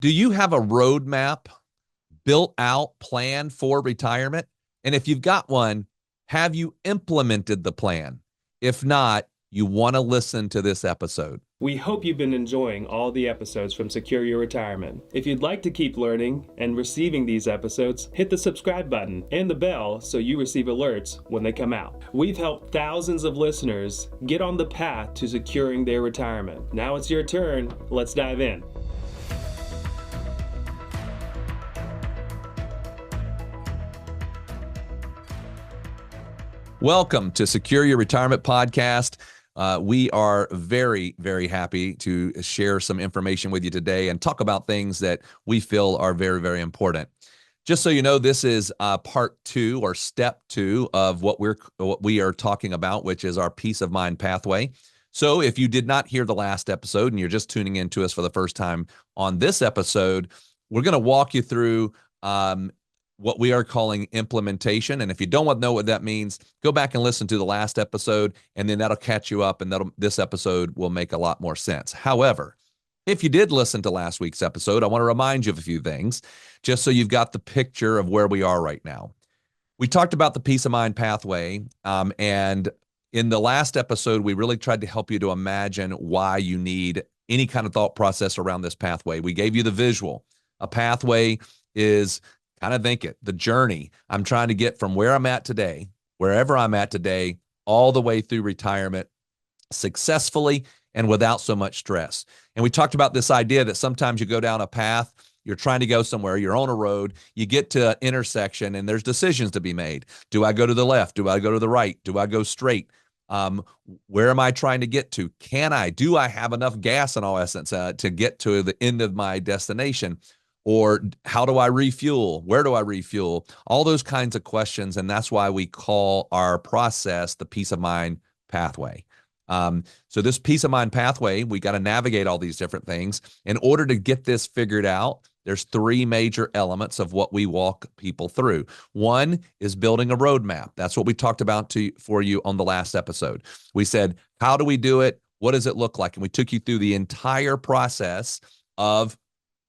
Do you have a roadmap built out plan for retirement? And if you've got one, have you implemented the plan? If not, you want to listen to this episode. We hope you've been enjoying all the episodes from Secure Your Retirement. If you'd like to keep learning and receiving these episodes, hit the subscribe button and the bell so you receive alerts when they come out. We've helped thousands of listeners get on the path to securing their retirement. Now it's your turn. Let's dive in. Welcome to Secure Your Retirement Podcast. We are very, very happy to share some information with you today and talk about things that we feel are very, very important. Just so you know, this is part two or step two of what we are talking about, which is our peace of mind pathway. So if you did not hear the last episode and you're just tuning in to us for the first time on this episode, we're going to walk you through what we are calling implementation. And if you don't know what that means, go back and listen to the last episode, and then that'll catch you up, and this episode will make a lot more sense. However, if you did listen to last week's episode, I want to remind you of a few things, just so you've got the picture of where we are right now. We talked about the peace of mind pathway, and in the last episode, we really tried to help you to imagine why you need any kind of thought process around this pathway. We gave you the visual. A pathway is kind of think it, the journey I'm trying to get from where I'm at today, wherever I'm at today, all the way through retirement successfully and without so much stress. And we talked about this idea that sometimes you go down a path, you're trying to go somewhere, you're on a road, you get to an intersection and there's decisions to be made. Do I go to the left? Do I go to the right? Do I go straight? Where am I trying to get to? Do I have enough gas in all essence to get to the end of my destination? Or how do I refuel? Where do I refuel? All those kinds of questions. And that's why we call our process the peace of mind pathway. So this peace of mind pathway, we got to navigate all these different things. In order to get this figured out, there's three major elements of what we walk people through. One is building a roadmap. That's what we talked about for you on the last episode. We said, how do we do it? What does it look like? And we took you through the entire process of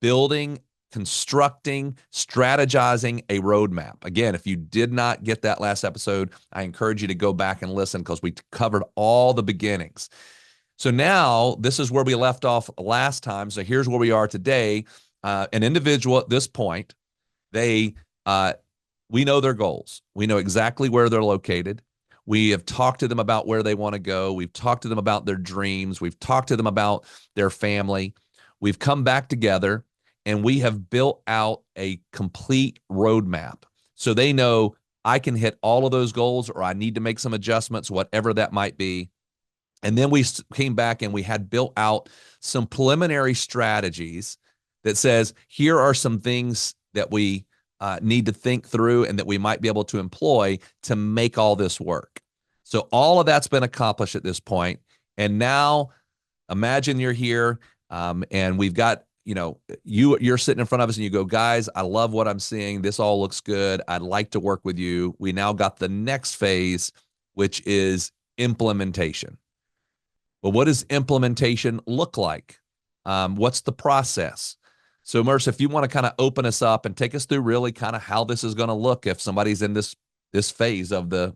building, constructing, strategizing a roadmap. Again, if you did not get that last episode, I encourage you to go back and listen because we covered all the beginnings. So now this is where we left off last time. So here's where we are today. An individual at this point, we know their goals. We know exactly where they're located. We have talked to them about where they want to go. We've talked to them about their dreams. We've talked to them about their family. We've come back together and we have built out a complete roadmap. So they know I can hit all of those goals or I need to make some adjustments, whatever that might be. And then we came back and we had built out some preliminary strategies that says, here are some things that we need to think through and that we might be able to employ to make all this work. So all of that's been accomplished at this point. And now imagine you're here and we've got, you're sitting in front of us and you go, guys, I love what I'm seeing. This all looks good. I'd like to work with you. We now got the next phase, which is implementation. Well, what does implementation look like? What's the process? So Merce, if you want to kind of open us up and take us through really kind of how this is going to look if somebody's in this phase of the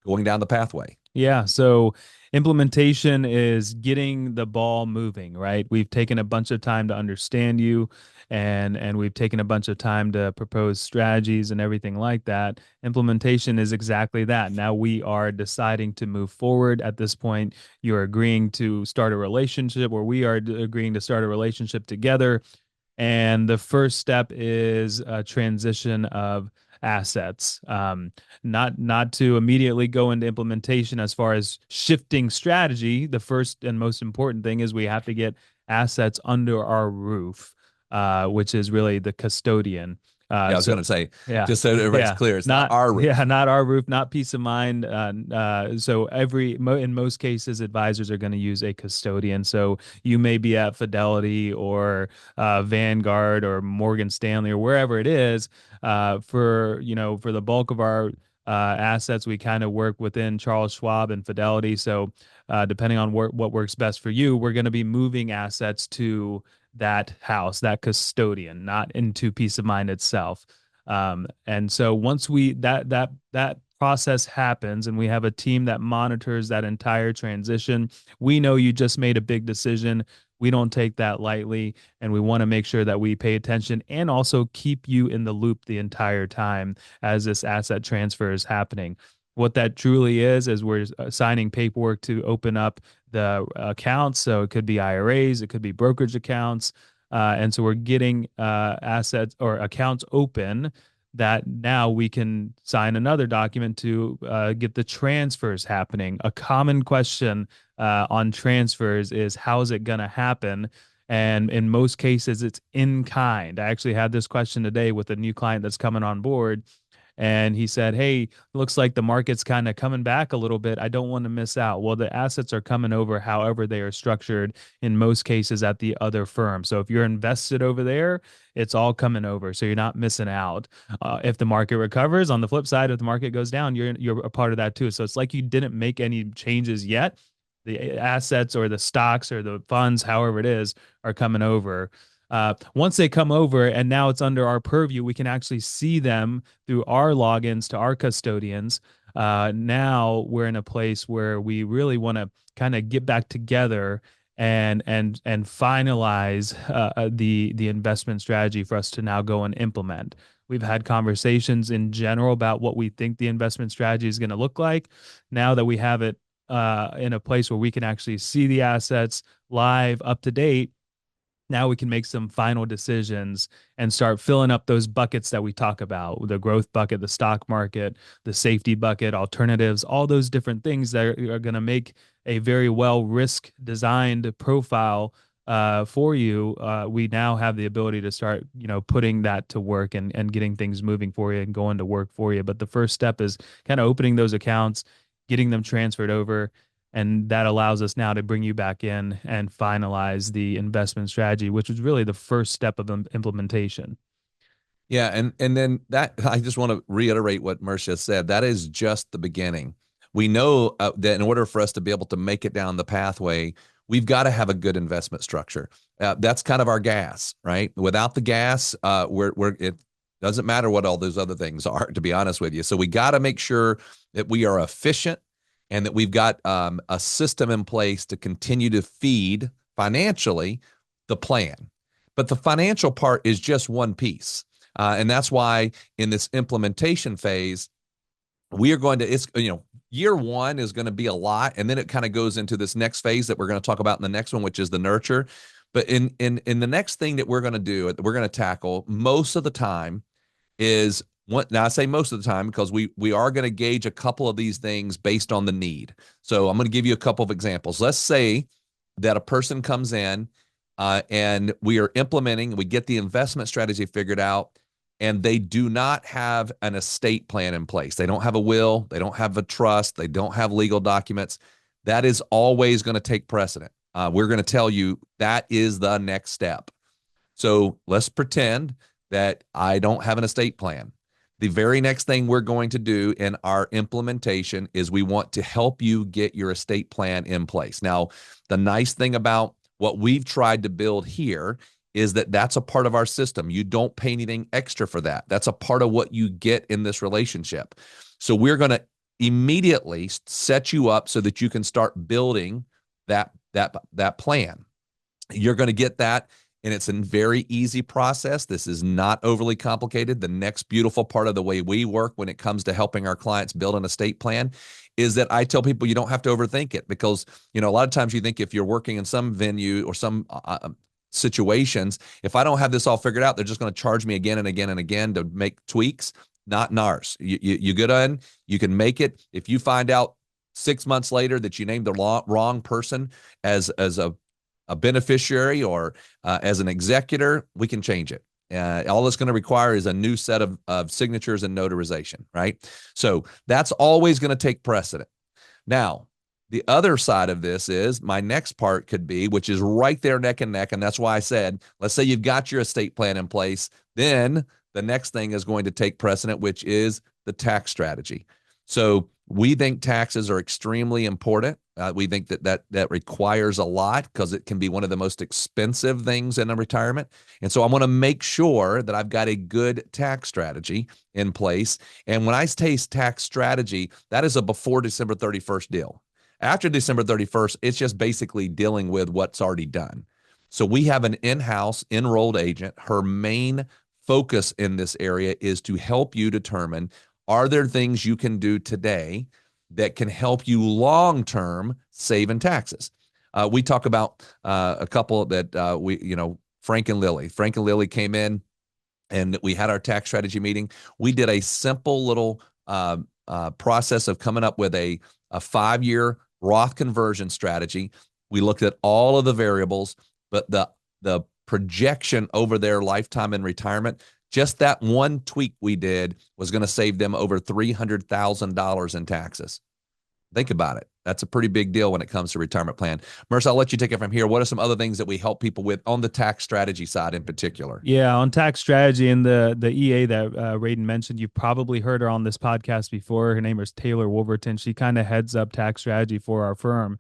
going down the pathway. Yeah. So implementation is getting the ball moving, right? We've taken a bunch of time to understand you and we've taken a bunch of time to propose strategies and everything like that. Implementation is exactly that. Now we are deciding to move forward. At this point, you're agreeing to start a relationship, or we are agreeing to start a relationship together. And the first step is a transition of assets. Not to immediately go into implementation as far as shifting strategy. The first and most important thing is we have to get assets under our roof, which is really the custodian. I was going to say, just so everybody's clear, it's not our roof. Yeah, not our roof, not peace of mind. So in most cases, advisors are going to use a custodian. So you may be at Fidelity or Vanguard or Morgan Stanley or wherever it is. For the bulk of our assets, we kind of work within Charles Schwab and Fidelity. So depending on what works best for you, we're going to be moving assets to that house, that custodian, not into peace of mind itself. And so once that process happens and we have a team that monitors that entire transition, we know you just made a big decision. We don't take that lightly, and we want to make sure that we pay attention and also keep you in the loop the entire time as this asset transfer is happening. What that truly is we're signing paperwork to open up the accounts. So it could be IRAs, it could be brokerage accounts. And so we're getting assets or accounts open that now we can sign another document to get the transfers happening. A common question on transfers is how is it going to happen? And in most cases, it's in kind. I actually had this question today with a new client that's coming on board. And he said, "Hey, looks like the market's kind of coming back a little bit. I don't want to miss out." Well, the assets are coming over however they are structured in most cases at the other firm. So if you're invested over there, it's all coming over. So you're not missing out. If the market recovers, on the flip side, if the market goes down, you're a part of that too. So it's like you didn't make any changes yet. The assets or the stocks or the funds, however it is, are coming over. Once they come over and now it's under our purview, we can actually see them through our logins to our custodians. Now we're in a place where we really want to kind of get back together and finalize the investment strategy for us to now go and implement. We've had conversations in general about what we think the investment strategy is going to look like. Now that we have it in a place where we can actually see the assets live, up to date, now we can make some final decisions and start filling up those buckets that we talk about, the growth bucket, the stock market, the safety bucket, alternatives, all those different things that are going to make a very well risk designed profile for you. We now have the ability to start, putting that to work and getting things moving for you and going to work for you. But the first step is kind of opening those accounts, getting them transferred over, and that allows us now to bring you back in and finalize the investment strategy, which was really the first step of implementation. Yeah, and then that I just want to reiterate what Marcia said. That is just the beginning. We know that in order for us to be able to make it down the pathway, we've got to have a good investment structure. That's kind of our gas, right? Without the gas, it doesn't matter what all those other things are, to be honest with you. So we got to make sure that we are efficient and that we've got a system in place to continue to feed financially the plan. But the financial part is just one piece. And that's why in this implementation phase, we are going to, year one is going to be a lot. And then it kind of goes into this next phase that we're going to talk about in the next one, which is the nurture. But in the next thing that we're going to do, we're going to tackle most of the time is now I say most of the time because we are going to gauge a couple of these things based on the need. So I'm going to give you a couple of examples. Let's say that a person comes in and we are implementing, we get the investment strategy figured out, and they do not have an estate plan in place. They don't have a will, they don't have a trust, they don't have legal documents. That is always going to take precedent. We're going to tell you that is the next step. So let's pretend that I don't have an estate plan. The very next thing we're going to do in our implementation is we want to help you get your estate plan in place. Now, the nice thing about what we've tried to build here is that that's a part of our system. You don't pay anything extra for that. That's a part of what you get in this relationship. So we're going to immediately set you up so that you can start building that plan. You're going to get that, and it's a very easy process. This is not overly complicated. The next beautiful part of the way we work when it comes to helping our clients build an estate plan is that I tell people you don't have to overthink it, because a lot of times you think if you're working in some venue or some situations, if I don't have this all figured out, they're just going to charge me again and again and again to make tweaks. Not in ours. You get on, you can make it. If you find out 6 months later that you named the wrong person as a beneficiary or as an executor, we can change it. All it's going to require is a new set of signatures and notarization, right? So that's always going to take precedent. Now, the other side of this is my next part could be, which is right there neck and neck. And that's why I said, let's say you've got your estate plan in place. Then the next thing is going to take precedent, which is the tax strategy. So We think taxes are extremely important. We think that requires a lot because it can be one of the most expensive things in a retirement. And so I want to make sure that I've got a good tax strategy in place. And when I say tax strategy, that is a before December 31st deal. After December 31st, it's just basically dealing with what's already done. So we have an in-house enrolled agent. Her main focus in this area is to help you determine, are there things you can do today that can help you long-term save in taxes? We talk about a couple that Frank and Lily. Frank and Lily came in and we had our tax strategy meeting. We did a simple little process of coming up with a 5-year Roth conversion strategy. We looked at all of the variables, but the projection over their lifetime in retirement, just that one tweak we did was going to save them over $300,000 in taxes. Think about it. That's a pretty big deal when it comes to retirement plan. Merce, I'll let you take it from here. What are some other things that we help people with on the tax strategy side in particular? Yeah, on tax strategy and the EA that Raiden mentioned, you've probably heard her on this podcast before. Her name is Taylor Wolverton. She kind of heads up tax strategy for our firm.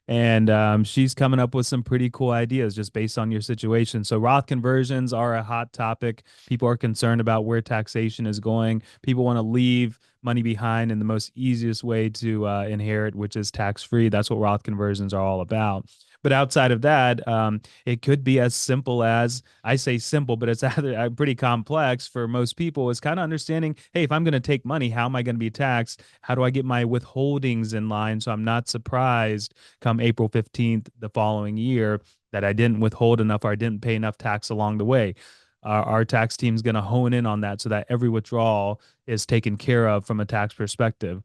And she's coming up with some pretty cool ideas just based on your situation. So Roth conversions are a hot topic. People are concerned about where taxation is going. People want to leave money behind in the most easiest way to inherit, which is tax free. That's what Roth conversions are all about. But outside of that, it could be as simple as, I say simple, but it's pretty complex for most people, is kind of understanding, hey, if I'm going to take money, how am I going to be taxed? How do I get my withholdings in line so I'm not surprised come April 15th the following year that I didn't withhold enough or I didn't pay enough tax along the way? Our tax team is going to hone in on that so that every withdrawal is taken care of from a tax perspective.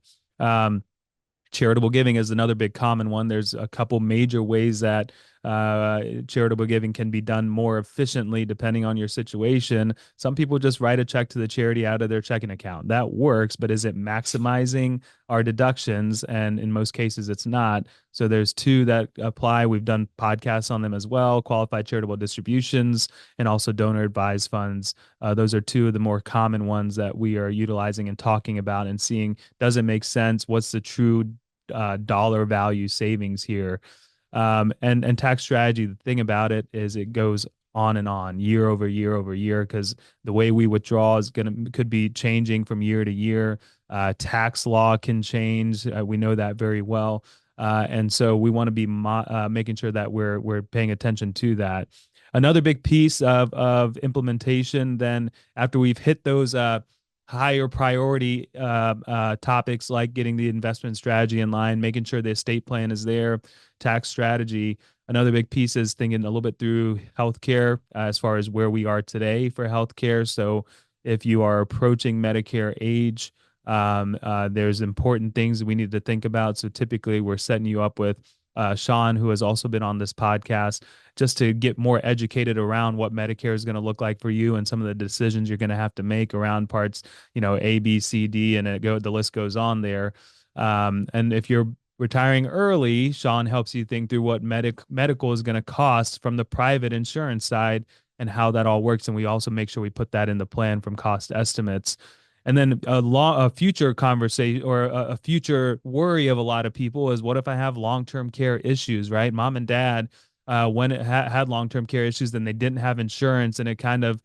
Charitable giving is another big common one. There's a couple major ways that charitable giving can be done more efficiently depending on your situation. Some people just write a check to the charity out of their checking account. That works, but is it maximizing our deductions? And in most cases, it's not. So there's two that apply. We've done podcasts on them as well: qualified charitable distributions and also donor advised funds. Those are two of the more common ones that we are utilizing and talking about and seeing, does it make sense? What's the true dollar value savings here? And tax strategy, the thing about it is it goes on year over year over year, because the way we withdraw could be changing from year to year. Tax law can change. We know that very well. And so we want to be making sure that we're paying attention to that. Another big piece of implementation, then after we've hit those higher priority topics like getting the investment strategy in line, making sure the estate plan is there, tax strategy. Another big piece is thinking a little bit through healthcare as far as where we are today for healthcare. So if you are approaching Medicare age, there's important things that we need to think about. So typically we're setting you up with Sean, who has also been on this podcast, just to get more educated around what Medicare is going to look like for you and some of the decisions you're going to have to make around parts, A, B, C, D, and the list goes on there. And if you're retiring early, Sean helps you think through what medical is going to cost from the private insurance side and how that all works. And we also make sure we put that in the plan from cost estimates. And then a future conversation or a future worry of a lot of people is, what if I have long-term care issues, right? Mom and dad, when it had long-term care issues, then they didn't have insurance, and it kind of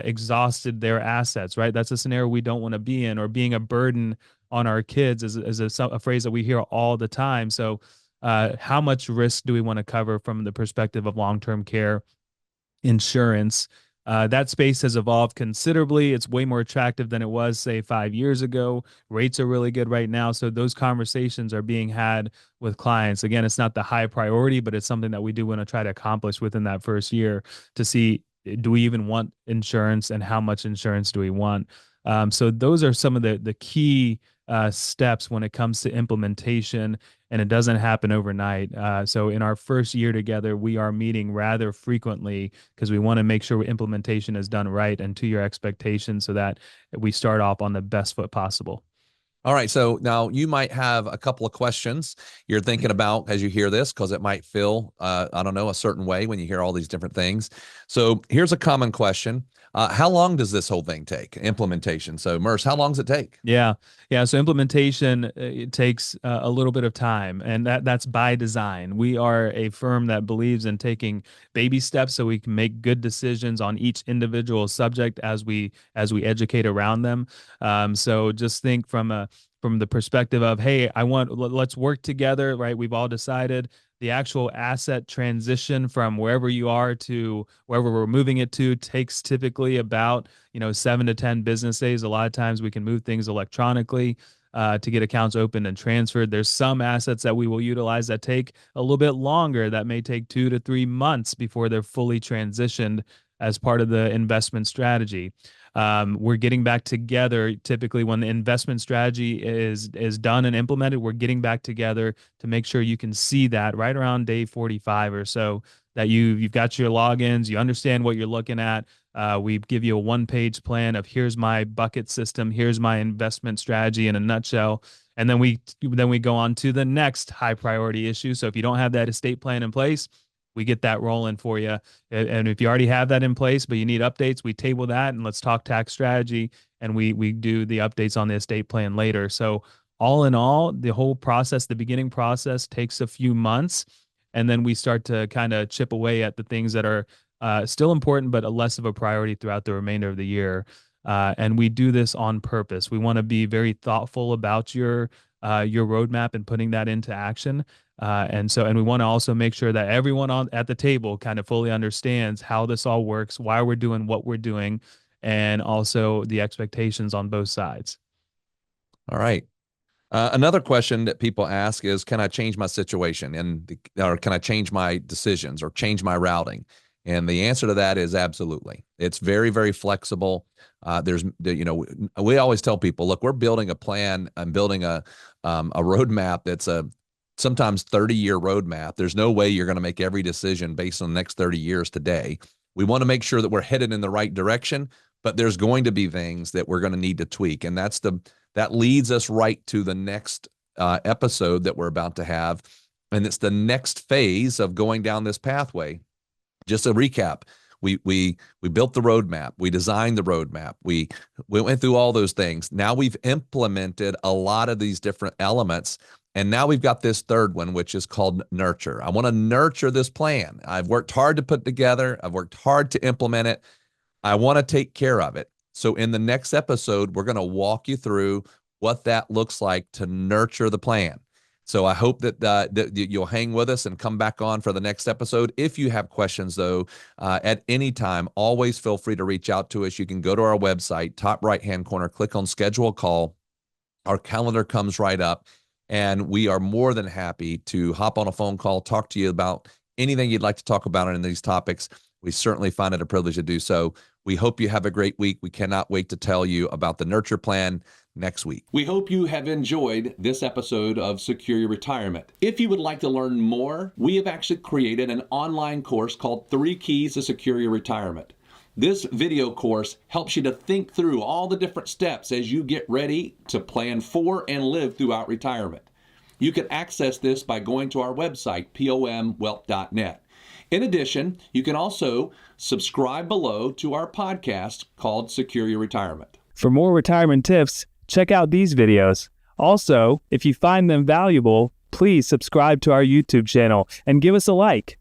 exhausted their assets, right? That's a scenario we don't want to be in, or being a burden on our kids is a phrase that we hear all the time. So how much risk do we want to cover from the perspective of long-term care insurance? That space has evolved considerably. It's way more attractive than it was, say, 5 years ago. Rates are really good right now. So those conversations are being had with clients. Again, it's not the high priority, but it's something that we do want to try to accomplish within that first year to see, do we even want insurance, and how much insurance do we want? So those are some of the key steps when it comes to implementation, and it doesn't happen overnight. So in our first year together, we are meeting rather frequently because we want to make sure implementation is done right and to your expectations so that we start off on the best foot possible. All right. So now you might have a couple of questions you're thinking about as you hear this, because it might feel, I don't know, a certain way when you hear all these different things. So here's a common question. How long does this whole thing take? Implementation. So Merce, how long does it take? Yeah, yeah. So implementation, it takes a little bit of time, and that's by design. We are a firm that believes in taking baby steps so we can make good decisions on each individual subject as we educate around them. So just think from the perspective of, hey, let's work together, right? We've all decided the actual asset transition from wherever you are to wherever we're moving it to takes typically about 7 to 10 business days. A lot of times we can move things electronically to get accounts opened and transferred. There's some assets that we will utilize that take a little bit longer, that may take 2 to 3 months before they're fully transitioned as part of the investment strategy. We're getting back together typically when the investment strategy is done and implemented. We're getting back together to make sure you can see that right around day 45 or so, that you've got your logins, you understand what you're looking at. We give you a one-page plan of, here's my bucket system, here's my investment strategy in a nutshell. And then we go on to the next high priority issue. So if you don't have that estate plan in place, we get that rolling for you. And if you already have that in place, but you need updates, we table that and let's talk tax strategy. And we do the updates on the estate plan later. So all in all, the whole process, the beginning process, takes a few months. And then we start to kind of chip away at the things that are still important, but less of a priority throughout the remainder of the year. And we do this on purpose. We want to be very thoughtful about your roadmap and putting that into action. And we want to also make sure that everyone at the table kind of fully understands how this all works, why we're doing what we're doing, and also the expectations on both sides. All right. Another question that people ask is, can I change my situation or can I change my decisions or change my routing? And the answer to that is absolutely. It's very, very flexible. We always tell people, look, we're building a plan and building a roadmap that's a sometimes 30-year roadmap. There's no way you're going to make every decision based on the next 30 years today. We want to make sure that we're headed in the right direction, but there's going to be things that we're going to need to tweak. And that leads us right to the next episode that we're about to have. And it's the next phase of going down this pathway. Just a recap, we built the roadmap, we designed the roadmap, we went through all those things. Now we've implemented a lot of these different elements, and now we've got this third one, which is called nurture. I want to nurture this plan. I've worked hard to put together, I've worked hard to implement it. I want to take care of it. So in the next episode, we're going to walk you through what that looks like to nurture the plan. So I hope that you'll hang with us and come back on for the next episode. If you have questions, though, at any time, always feel free to reach out to us. You can go to our website, top right-hand corner, click on schedule a call. Our calendar comes right up, and we are more than happy to hop on a phone call, talk to you about anything you'd like to talk about in these topics. We certainly find it a privilege to do so. We hope you have a great week. We cannot wait to tell you about the Nurture Plan next week. We hope you have enjoyed this episode of Secure Your Retirement. If you would like to learn more, we have actually created an online course called 3 Keys to Secure Your Retirement. This video course helps you to think through all the different steps as you get ready to plan for and live throughout retirement. You can access this by going to our website, pomwealth.net. In addition, you can also subscribe below to our podcast called Secure Your Retirement. For more retirement tips, check out these videos. Also, if you find them valuable, please subscribe to our YouTube channel and give us a like.